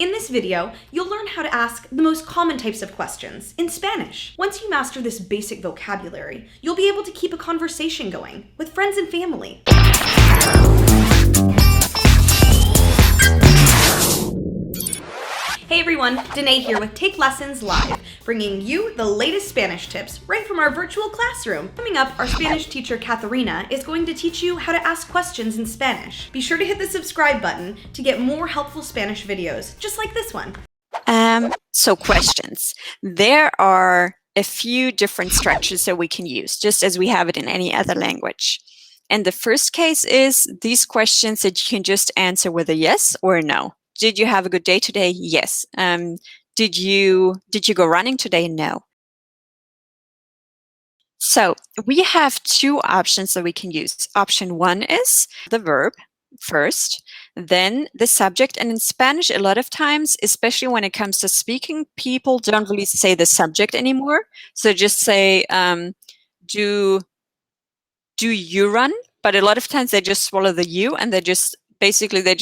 In this video, you'll learn how to ask the most common types of questions in Spanish. Once you master this basic vocabulary, you'll be able to keep a conversation going with friends and family. Hey everyone, Danae here with Take Lessons Live, bringing you the latest Spanish tips right from our virtual classroom. Coming up, our Spanish teacher Katharina is going to teach you how to ask questions in Spanish. Be sure to hit the subscribe button to get more helpful Spanish videos, just like this one. So questions. There are a few different structures that we can use, just as we have it in any other language. And the first case is these questions that you can just answer with a yes or a no. Did you have a good day today? Yes. Did you go running today? No. So we have two options that we can use. Option one is the verb first, then the subject. And in Spanish, a lot of times, especially when it comes to speaking, people don't really say the subject anymore. So just say, do you run? But a lot of times they just swallow the you and they just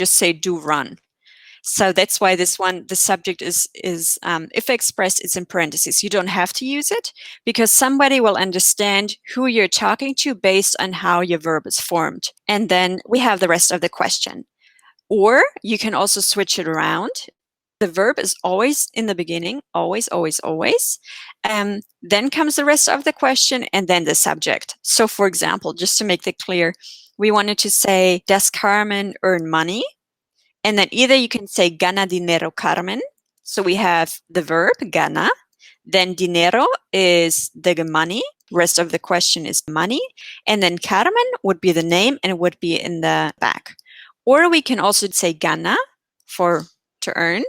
say do run. So that's why this one, the subject is if expressed, it's in parentheses. You don't have to use it because somebody will understand who you're talking to based on how your verb is formed. And then we have the rest of the question. Or you can also switch it around. The verb is always in the beginning, always, always, always. Then comes the rest of the question and then the subject. So for example, just to make that clear, we wanted to say, does Carmen earn money? And then either you can say gana dinero Carmen. So we have the verb gana. Then dinero is the money. Rest of the question is money. And then Carmen would be the name and it would be in the back. Or we can also say gana to earn,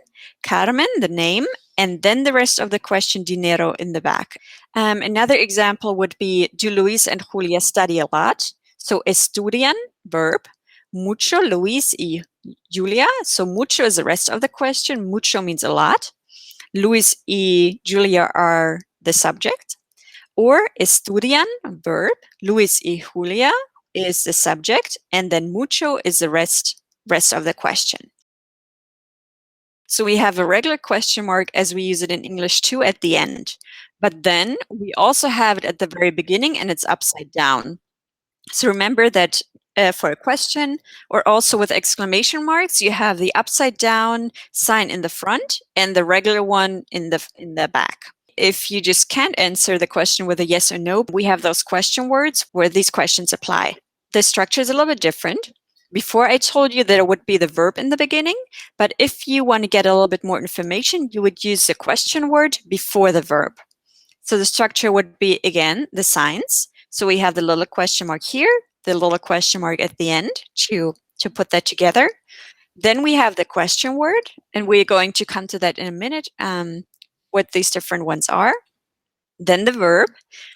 Carmen, the name, and then the rest of the question, dinero, in the back. Another example would be, do Luis and Julia study a lot? So estudian, verb. Mucho, Luis y Julia. So mucho is the rest of the question. Mucho means a lot. Luis y Julia are the subject. Or estudian, verb. Luis y Julia is the subject. And then mucho is the rest of the question. So we have a regular question mark as we use it in English too at the end. But then we also have it at the very beginning and it's upside down. So remember that for a question or also with exclamation marks, you have the upside down sign in the front and the regular one in the back. If you just can't answer the question with a yes or no, we have those question words where these questions apply. The structure is a little bit different. Before I told you that it would be the verb in the beginning, but if you want to get a little bit more information, you would use the question word before the verb. So the structure would be, again, the signs. So we have the little question mark here, the little question mark at the end to put that together. Then we have the question word, and we're going to come to that in a minute, what these different ones are. Then the verb,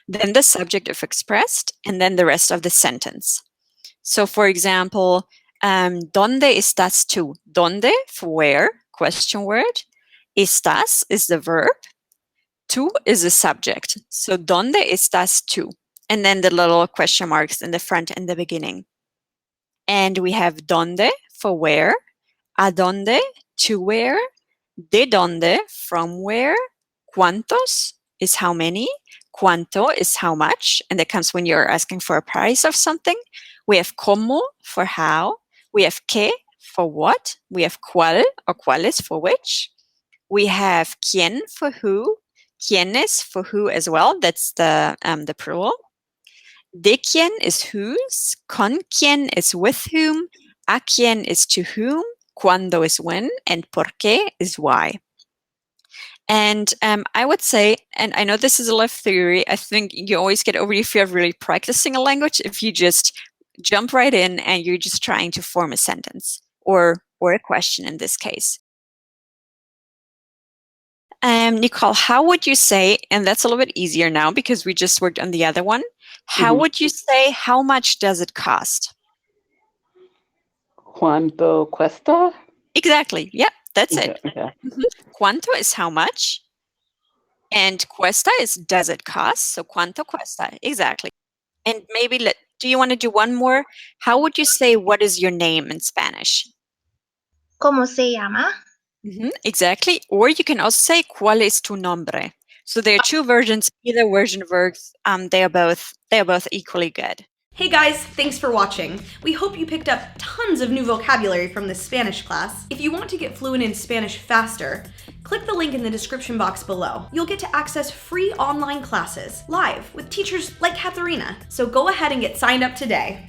then the subject if expressed, and then the rest of the sentence. So for example, ¿dónde estás tú? ¿Dónde, for where, question word. Estás is the verb. Tú is the subject. So ¿dónde estás tú? And then the little question marks in the front and the beginning. And we have ¿dónde for where, ¿a dónde to where, ¿de dónde from where, ¿cuántos is how many, ¿cuánto is how much, and that comes when you're asking for a price of something. We have cómo for how, we have qué for what, we have cuál or cuáles for which, we have quién for who, quiénes for who as well, that's the plural. De quién is whose, con quién is with whom, a quién is to whom, cuándo is when, and por qué is why. And I would say, and I know this is a lot of theory, I think you always get over if you're really practicing a language, if you just jump right in and you're just trying to form a sentence or a question in this case. Nicole, how would you say, and that's a little bit easier now because we just worked on the other one, how would you say, how much does it cost? ¿Cuánto cuesta? Exactly. Yep, that's it. Okay. Cuánto is how much, and cuesta is does it cost? So cuánto cuesta, exactly. And maybe do you want to do one more? How would you say what is your name in Spanish? ¿Cómo se llama? Exactly. Or you can also say ¿Cuál es tu nombre? So there are two versions. Either version works. They are both equally good. Hey guys, thanks for watching. We hope you picked up tons of new vocabulary from this Spanish class. If you want to get fluent in Spanish faster, click the link in the description box below. You'll get to access free online classes, live, with teachers like Katharina. So go ahead and get signed up today.